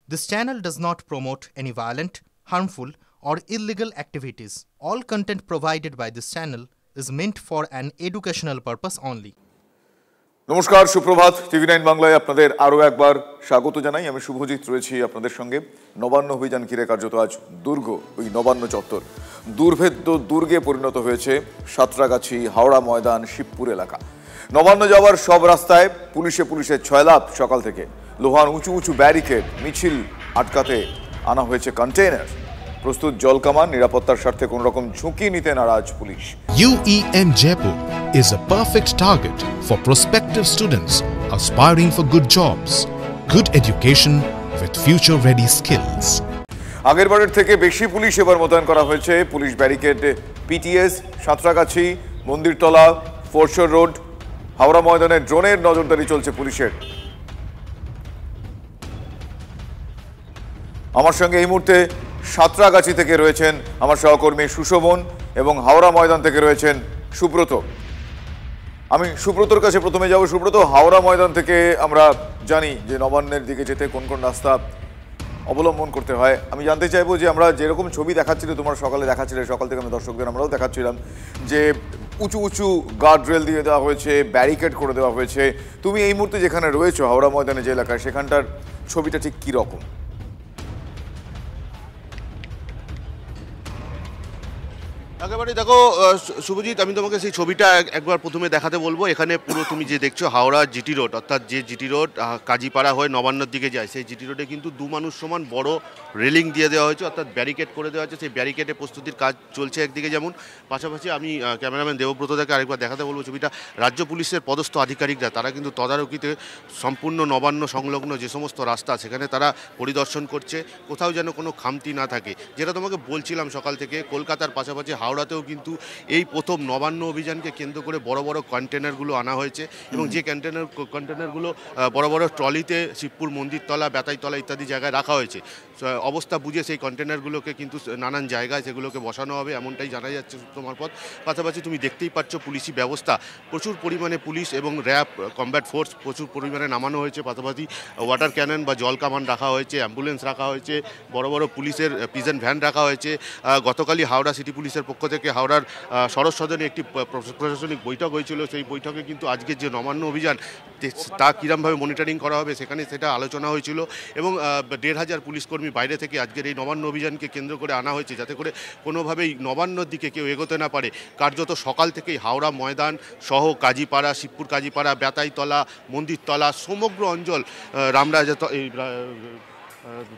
This channel does not promote any violent, harmful, or illegal activities. All content provided by this channel is meant for an educational purpose only. নমস্কার, সুপ্রভাত। টিভি9 বাংলায় আপনাদের আরও একবার স্বাগত জানাই। আমি শুভজিৎ রয়েছি আপনাদের সঙ্গে। নবান্ন অভিযান ঘিরে কার্যত আজ দুর্গ, ওই নবান্ন চত্বর দুর্ভেদ্য দুর্গে পরিণত হয়েছে সাঁতরাগাছি, হাওড়া ময়দান, শিবপুর এলাকা। নবান্ন যাওয়ার সব রাস্তায় পুলিশের ছয়লাভ। সকাল থেকে লোহার উঁচু উঁচু ব্যারিকেড, মিছিল আটকাতে আনা হয়েছে কন্টেইনার। প্রস্তুত জলকামান, নিরাপত্তার স্বার্থে কোন রকম ঝুঁকি নিতে নারাজ police. UEM Jaipur is a perfect target for prospective students aspiring for good jobs, good education with future-ready skills. আগের বারের থেকে বেশি পুলিশ এবার মোতায়েন করা হয়েছে। Police barricade, PTS, Santragachi, Mandirtala, foreshore road, Howrah ময়দানে ড্রোনের নজরদারি চলছে পুলিশের। আমার সঙ্গে এই মুহূর্তে সাঁতরাগাছি থেকে রয়েছেন আমার সহকর্মী সুশোভন এবং হাওড়া ময়দান থেকে রয়েছেন সুব্রত। আমি সুব্রতর কাছে প্রথমে যাব। সুব্রত, হাওড়া ময়দান থেকে আমরা জানি যে নবান্নের দিকে যেতে কোন কোন রাস্তা অবলম্বন করতে হয়। আমি জানতে চাইবো যে আমরা যেরকম ছবি দেখাচ্ছিল, তোমার সকালে দেখাচ্ছিলে, সকাল থেকে আমি দর্শকদের আমরাও দেখাচ্ছিলাম যে উঁচু উঁচু গার্ড রেল দিয়ে দেওয়া হয়েছে, ব্যারিকেড করে দেওয়া হয়েছে। তুমি এই মুহূর্তে যেখানে রয়েছো হাওড়া ময়দানে যে এলাকায়, সেখানটার ছবিটা ঠিক কীরকম? একেবারে দেখো শুভজিৎ, আমি তোমাকে সেই ছবিটা একবার প্রথমে দেখাতে বলবো। এখানে পুরো তুমি যে দেখছো হাওড়া জিটি রোড, অর্থাৎ যে জিটি রোড কাজীপাড়া হয়ে নবান্নর দিকে যায়, সেই জিটি রোডে কিন্তু দু মানুষ সমান বড় রেলিং দিয়ে দেওয়া হয়েছে, অর্থাৎ ব্যারিকেড করে দেওয়া হয়েছে। সেই ব্যারিকেডে প্রস্তুতির কাজ চলছে একদিকে, যেমন পাশাপাশি আমি ক্যামেরাম্যান দেবব্রতদাকে আরেকবার দেখাতে বলবো ছবিটা। রাজ্য পুলিশের পদস্থ আধিকারিকরা তারা কিন্তু তদারকিতে সম্পূর্ণ নবান্ন সংলগ্ন যে সমস্ত রাস্তা সেখানে তারা পরিদর্শন করছে, কোথাও যেন কোনো খামতি না থাকে। যেটা তোমাকে বলছিলাম সকাল থেকে, কলকাতার পাশাপাশি হাওড়াতেও কিন্তু এই প্রথম নবান্ন অভিযানকে কেন্দ্র করে বড় বড় কন্টেনারগুলো আনা হয়েছে এবং যে কন্টেনারগুলো বড় বড় ট্রলিতে শিবপুর মন্দিরতলা, বেতাইতলা ইত্যাদি জায়গায় রাখা হয়েছে। অবস্থা বুঝে সেই কন্টেনারগুলোকে কিন্তু নানান জায়গায় সেগুলোকে বসানো হবে, এমনটাই জানা যাচ্ছে সূত্র মারফত। পাশাপাশি তুমি দেখতেই পাচ্ছ পুলিশি ব্যবস্থা, প্রচুর পরিমাণে পুলিশ এবং র্যাব, কমব্যাট ফোর্স প্রচুর পরিমাণে নামানো হয়েছে। পাশাপাশি ওয়াটার ক্যানন বা জল কামান রাখা হয়েছে, অ্যাম্বুলেন্স রাখা হয়েছে, বড় বড় পুলিশের প্রিজন ভ্যান রাখা হয়েছে। গতকালই হাওড়া সিটি পুলিশের পক্ষ থেকে হাওড়ার সরস সদনে একটি প্রশাসনিক বৈঠক হয়েছিল। সেই বৈঠকে কিন্তু আজকের যে নবান্ন অভিযান তা কীরকমভাবে মনিটরিং করা হবে সেটা আলোচনা হয়েছিল এবং ১,৫০০ পুলিশকর্মী বাইরে থেকে আজকের এই নবান্ন অভিযানকে কেন্দ্র করে আনা হয়েছে, যাতে করে কোনোভাবেই নবান্নর দিকে কেউ এগোতে না পারে। কার্যত সকাল থেকেই হাওড়া ময়দান সহ কাজীপাড়া, শিবপুর কাজীপাড়া, বেতাইতলা, মন্দিরতলা, সমগ্র অঞ্চল, রামরাজা,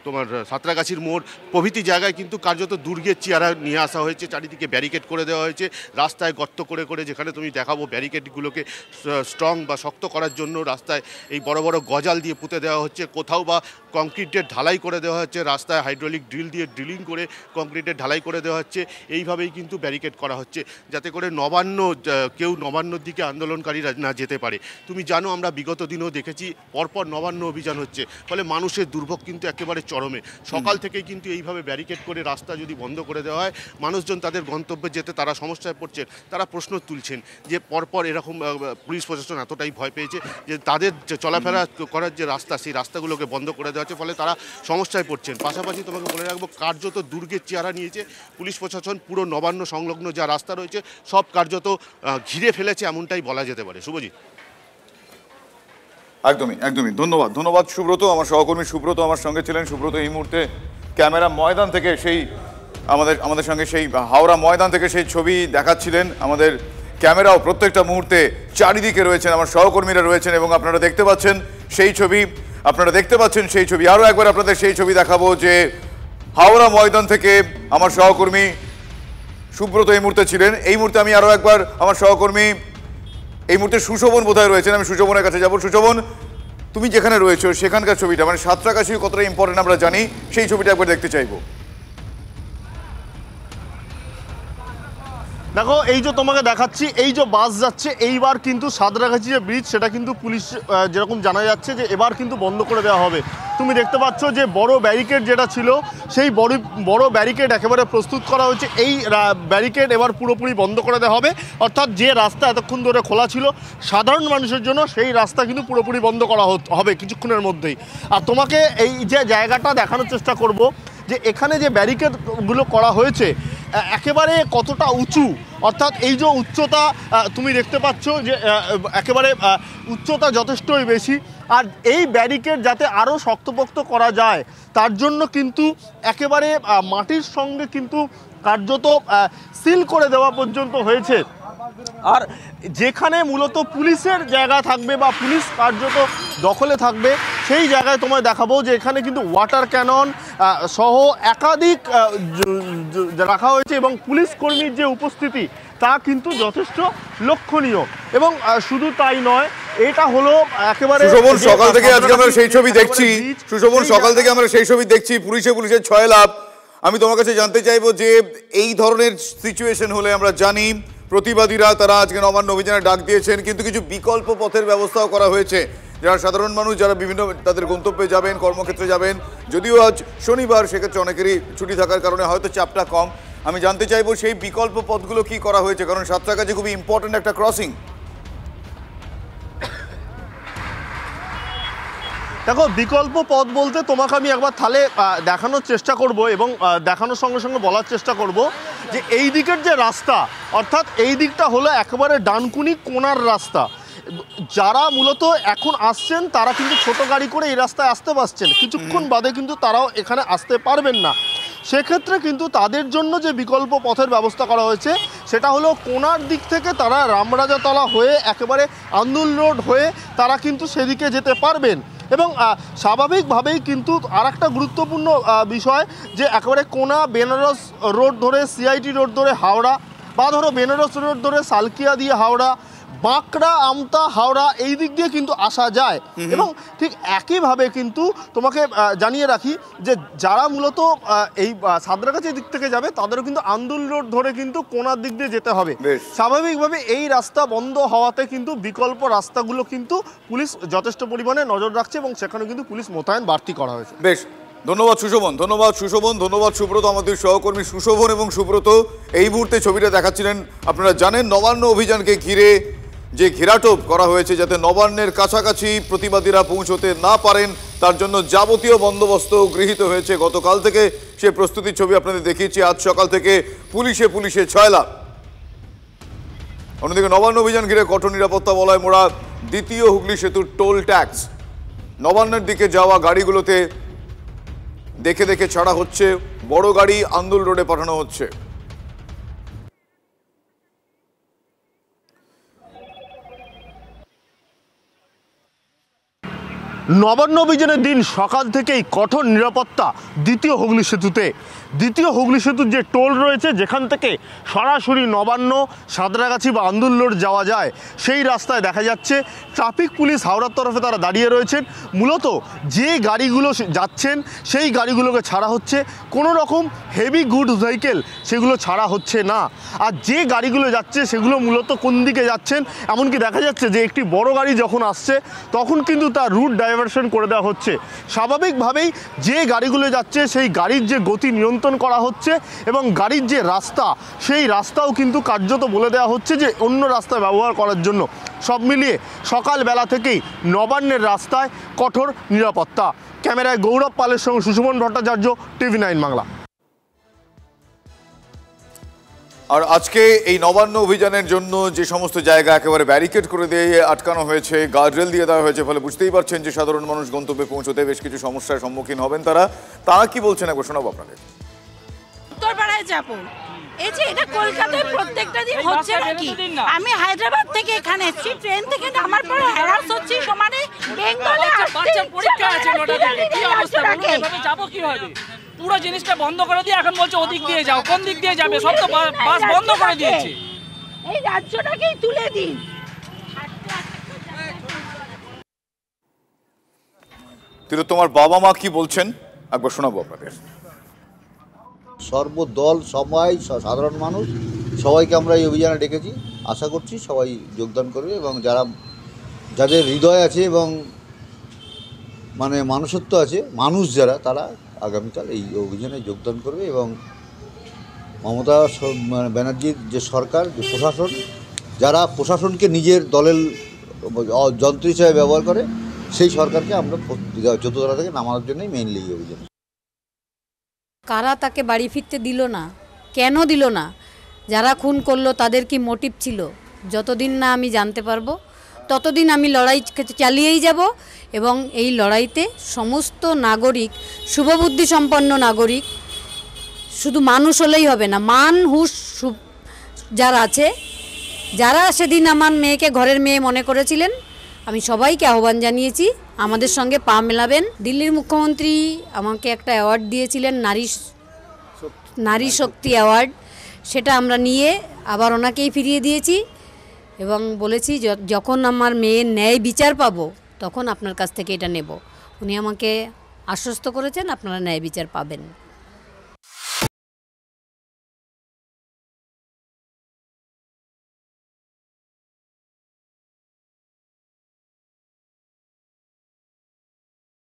তোমার সাঁতরাগাছির মোড় প্রভৃতি জায়গায় কিন্তু কার্যত দুর্গের চেহারা নিয়ে আসা হয়েছে। চারিদিকে ব্যারিকেড করে দেওয়া হয়েছে, রাস্তায় গর্ত করে করে, যেখানে তুমি দেখাবো ব্যারিকেডগুলোকে স্ট্রং বা শক্ত করার জন্য রাস্তায় এই বড় বড় গজাল দিয়ে পুঁতে দেওয়া হচ্ছে, কোথাও বা কংক্রিটের ঢালাই করে দেওয়া হচ্ছে, রাস্তায় হাইড্রোলিক ড্রিল দিয়ে ড্রিলিং করে কংক্রিটের ঢালাই করে দেওয়া হচ্ছে। এইভাবেই কিন্তু ব্যারিকেড করা হচ্ছে, যাতে করে কেউ নবান্নর দিকে আন্দোলনকারীরা না যেতে পারে। তুমি জানো, আমরা বিগত দিনেও দেখেছি পরপর নবান্ন অভিযান হচ্ছে, ফলে মানুষের দুর্ভোগ কিন্তু একেবারে চরমে। সকাল থেকেই কিন্তু এইভাবে ব্যারিকেড করে রাস্তা যদি বন্ধ করে দেওয়া হয়, মানুষজন তাদের গন্তব্যে যেতে তারা সমস্যায় পড়ছেন। তারা প্রশ্ন তুলছেন যে পরপর এরকম পুলিশ প্রশাসন এতটাই ভয় পেয়েছে যে তাদের যে চলাফেরা করার যে রাস্তা, সেই রাস্তাগুলোকে বন্ধ করে দেওয়া হচ্ছে, ফলে তারা সমস্যায় পড়ছেন। পাশাপাশি তোমাকে বলে রাখবো, কার্যত দুর্গের চেহারা নিয়েছে পুলিশ প্রশাসন। পুরো নবান্ন সংলগ্ন যা রাস্তা রয়েছে সব কার্যত ঘিরে ফেলেছে, এমনটাই বলা যেতে পারে। শুভজিৎ, একদমই ধন্যবাদ সুব্রত। আমার সহকর্মী সুব্রত আমার সঙ্গে ছিলেন। সুব্রত এই মুহূর্তে ক্যামেরা ময়দান থেকে সেই আমাদের সঙ্গে সেই হাওড়া ময়দান থেকে সেই ছবি দেখাচ্ছিলেন। আমাদের ক্যামেরাও প্রত্যেকটা মুহূর্তে চারিদিকে রয়েছেন, আমার সহকর্মীরা রয়েছেন এবং আপনারা দেখতে পাচ্ছেন সেই ছবি। আরও একবার আপনাদের সেই ছবি দেখাবো যে হাওড়া ময়দান থেকে আমার সহকর্মী সুব্রত এই মুহূর্তে ছিলেন। এই মুহূর্তে আমি আরও একবার আমার সহকর্মী এই মুহূর্তে সুশোভন বোধহয় রয়েছেন, আমি সুশোভনের কাছে যাব। সুশোভন, তুমি যেখানে রয়েছো সেখানকার ছবিটা, মানে সাঁতরাগাছি কতটা ইম্পর্টেন্ট আমরা জানি, সেই ছবিটা একবার দেখতে চাইবো। দেখো এই যে তোমাকে দেখাচ্ছি, এই যে বাস যাচ্ছে, এইবার কিন্তু সাঁতরাগাছি যে ব্রিজ সেটা কিন্তু পুলিশ যেরকম জানা যাচ্ছে যে এবার কিন্তু বন্ধ করে দেওয়া হবে। তুমি দেখতে পাচ্ছ যে বড় ব্যারিকেড যেটা ছিল সেই বড় ব্যারিকেড একেবারে প্রস্তুত করা হয়েছে। এই ব্যারিকেড এবার পুরোপুরি বন্ধ করে দেওয়া হবে, অর্থাৎ যে রাস্তা এতক্ষণ ধরে খোলা ছিল সাধারণ মানুষের জন্য সেই রাস্তা কিন্তু পুরোপুরি বন্ধ করা হবে কিছুক্ষণের মধ্যেই। আর তোমাকে এই যে জায়গাটা দেখানোর চেষ্টা করব যে এখানে যে ব্যারিকেডগুলো করা হয়েছে একেবারে কতটা উঁচু, অর্থাৎ এই যে উচ্চতা তুমি দেখতে পাচ্ছ যে একেবারে উচ্চতা যথেষ্টই বেশি। আর এই ব্যারিকেড যাতে আরও শক্তপোক্ত করা যায় তার জন্য কিন্তু একেবারে মাটির সঙ্গে কিন্তু কার্যত সিল করে দেওয়া পর্যন্ত হয়েছে। আর যেখানে মূলত পুলিশের জায়গা থাকবে বা পুলিশ কার্যত দখলে থাকবে সেই জায়গায় তোমায় দেখাবো যে এখানে কিন্তু ওয়াটার ক্যানন সহ একাধিক রাখা হয়েছে এবং পুলিশ কর্মীর যে উপস্থিতি তা কিন্তু যথেষ্ট লক্ষণীয়। এবং শুধু তাই নয়, এটা হলো একেবারে সুশোভন, সকাল থেকে আজকে আমরা সেই ছবি দেখছি, সুশোভন সকাল থেকে আমরা সেই ছবি দেখছি, পুলিশের ছয় লাভ। আমি তোমার কাছে জানতে চাইবো যে এই ধরনের সিচুয়েশন হলে আমরা জানি প্রতিবাদীরা তারা আজকে নবান্ন অভিযানে ডাক দিয়েছেন, কিন্তু কিছু বিকল্প পথের ব্যবস্থাও করা হয়েছে যারা সাধারণ মানুষ যারা বিভিন্ন তাদের গন্তব্যে যাবেন, কর্মক্ষেত্রে যাবেন। যদিও আজ শনিবার, সেক্ষেত্রে অনেকেরই ছুটি থাকার কারণে হয়তো চাপটা কম। আমি জানতে চাইবো সেই বিকল্প পথগুলো কি করা হয়েছে, কারণ সাঁতরাগাছি খুবই ইম্পর্টেন্ট একটা ক্রসিং। দেখো বিকল্প পথ বলতে তোমাকে আমি একবার তাহলে দেখানোর চেষ্টা করব এবং দেখানোর সঙ্গে সঙ্গে বলার চেষ্টা করব যে এই দিকের যে রাস্তা, অর্থাৎ এই দিকটা হলো একেবারে ডানকুনি কোণার রাস্তা। যারা মূলত এখন আসছেন তারা কিন্তু ছোট গাড়ি করে এই রাস্তায় আসতে পারছেন, কিছুক্ষণ বাদে কিন্তু তারাও এখানে আসতে পারবেন না। সেক্ষেত্রে কিন্তু তাদের জন্য যে বিকল্প পথের ব্যবস্থা করা হয়েছে সেটা হলো কোণার দিক থেকে তারা রামরাজাতলা হয়ে একেবারে আন্দুল রোড হয়ে তারা কিন্তু সেদিকে যেতে পারবেন। এবং স্বাভাবিকভাবেই কিন্তু আর একটা গুরুত্বপূর্ণ বিষয় যে একেবারে কোণা বেনারস রোড ধরে সিআইটি রোড ধরে হাওড়া, বা ধরো বেনারস রোড ধরে সালকিয়া দিয়ে হাওড়া, বাঁকড়া আমতা হাওড়া এই দিক দিয়ে কিন্তু আসা যায়। এবং ঠিক একইভাবে কিন্তু তোমাকে জানিয়ে রাখি যে যারা মূলত এই সাঁতরাগাছির দিক থেকে যাবে তাদেরও কিন্তু আন্দুল রোড ধরে কিন্তু কোণার দিক দিয়ে যেতে হবে। স্বাভাবিকভাবে এই রাস্তা বন্ধ হওয়াতে কিন্তু বিকল্প রাস্তাগুলো কিন্তু পুলিশ যথেষ্ট পরিমাণে নজর রাখছে এবং সেখানে কিন্তু পুলিশ মোতায়েন বাড়তি করা হয়েছে। বেশ, ধন্যবাদ সুশোভন, ধন্যবাদ সুব্রত। আমাদের সহকর্মী সুশোভন এবং সুব্রত এই মুহূর্তে ছবিটা দেখাচ্ছিলেন। আপনারা জানেন নবান্ন অভিযানকে ঘিরে যে ঘেরাটোপ করা হয়েছে যাতে নবান্নের কাছাকাছি প্রতিবাদীরা পৌঁছতে না পারেন তার জন্য যাবতীয় বন্দোবস্ত গৃহীত হয়েছে। গতকাল থেকে সে প্রস্তুতির ছবি আপনাদের দেখিয়েছি। আজ সকাল থেকে পুলিশে ছয়লা। অন্যদিকে নবান্ন অভিযান ঘিরে কঠোর নিরাপত্তা বলয় মোড়া দ্বিতীয় হুগলি সেতুর টোল ট্যাক্স। নবান্নের দিকে যাওয়া গাড়িগুলোতে দেখে ছাড়া হচ্ছে, বড় গাড়ি আন্দুল রোডে পাঠানো হচ্ছে। নবান্ন অভিযানের দিন সকাল থেকেই কঠোর নিরাপত্তা দ্বিতীয় হুগলি সেতুতে। দ্বিতীয় হুগলি সেতুর যে টোল রয়েছে যেখান থেকে সরাসরি নবান্ন, সাঁতরাগাছি বা আন্দুল রোড যাওয়া যায় সেই রাস্তায় দেখা যাচ্ছে ট্রাফিক পুলিশ হাওড়ার তরফে তারা দাঁড়িয়ে রয়েছেন। মূলত যে গাড়িগুলো যাচ্ছেন সেই গাড়িগুলোকে ছাড়া হচ্ছে, কোনো রকম হেভি গুডস ভেহিকেল সেগুলো ছাড়া হচ্ছে না। আর যে গাড়িগুলো যাচ্ছে সেগুলো মূলত কোন দিকে যাচ্ছেন, এমনকি দেখা যাচ্ছে যে একটি বড় গাড়ি যখন আসছে তখন কিন্তু তার রুট ডাইভারশন করে দেওয়া হচ্ছে। স্বাভাবিকভাবেই যে গাড়িগুলো যাচ্ছে সেই গাড়ির যে গতি নিয়ন্ত্রণ করা হচ্ছে এবং গাড়ির যে রাস্তা সেই রাস্তাও কিন্তু কার্যত বলে দেওয়া হচ্ছে যে অন্য রাস্তা ব্যবহার করার জন্য। সব মিলিয়ে সকালবেলা থেকেই নবান্নের রাস্তায় কঠোর নিরাপত্তা। ক্যামেরায় গৌরব পালের সঙ্গে সুশোভন ভট্টাচার্য, TV9 বাংলা। আর আজকে এই নবান্ন অভিযানের জন্য যে সমস্ত জায়গা একেবারে ব্যারিকেড করে দিয়ে আটকানো হয়েছে, গার্ডরেল দিয়ে দেওয়া হয়েছে, ফলে বুঝতেই পারছেন যে সাধারণ মানুষ গন্তব্যে পৌঁছতে বেশ কিছু সমস্যার সম্মুখীন হবেন। তারা কি বলছেন একবার শোনাবো আপনাদের। উত্তরপাড়ায় যাবো, এই যে এটা কলকাতায় প্রত্যেকটা দিন হচ্ছে নাকি? আমি হায়দ্রাবাদ থেকে এখানে এসেছি, ট্রেন থেকে নামার পরে হ্যারাস হচ্ছি সমানে। বেঙ্গলে পরীক্ষা আছে 9টা থেকে, কি অবস্থা বলুন, এভাবে যাবো কিভাবে? পুরো জিনিসটা বন্ধ করে দিয়ে এখন বলছে ওদিক দিয়ে যাও। কোন দিক দিয়ে যাবে? সব তো বাস বন্ধ করে দিয়েছে। এই রাজ্যটাকেই তুলে দিন। তোমার বাবা মা কি বলছেন একবার শোনাবো আপনাদের। সর্বদল সবাই সাধারণ মানুষ সবাইকে আমরা এই অভিযানে ডেকেছি, আশা করছি সবাই যোগদান করবে এবং যাদের হৃদয় আছে এবং মানে মানুষত্ব আছে, মানুষ যারা, তারা আগামীকাল এই অভিযানে যোগদান করবে এবং মমতা ব্যানার্জির যে সরকার, যে প্রশাসন, যারা প্রশাসনকে নিজের দলের যন্ত্র হিসেবে ব্যবহার করে, সেই সরকারকে আমরা 14 তলা থেকে নামানোর জন্যই মেইনলি এই অভিযান। কারা তাকে বাড়ি ফিরতে দিল না, কেন দিল না, যারা খুন করলো তাদের কি মোটিভ ছিল, যতদিন না আমি জানতে পারবো ততদিন আমি লড়াই চালিয়েই যাব এবং এই লড়াইতে সমস্ত নাগরিক, শুভবুদ্ধি সম্পন্ন নাগরিক, শুধু মানুষ হলেই হবে না, মান হুঁশ যারা আছে, যারা সেদিন আমার মেয়েকে ঘরের মেয়ে মনে করেছিলেন, আমি সবাইকে আহ্বান জানিয়েছি আমাদের সঙ্গে পা মেলাবেন। দিল্লির মুখ্যমন্ত্রী আমাকে একটা অ্যাওয়ার্ড দিয়েছিলেন, নারী শক্তি অ্যাওয়ার্ড, সেটা আমরা নিয়ে আবার ওনাকেই ফিরিয়ে দিয়েছি এবং বলেছি যখন আমার মেয়ের ন্যায় বিচার পাবো তখন আপনার কাছ থেকে এটা নেব। উনি আমাকে আশ্বস্ত করেছেন আপনারা ন্যায় বিচার পাবেন।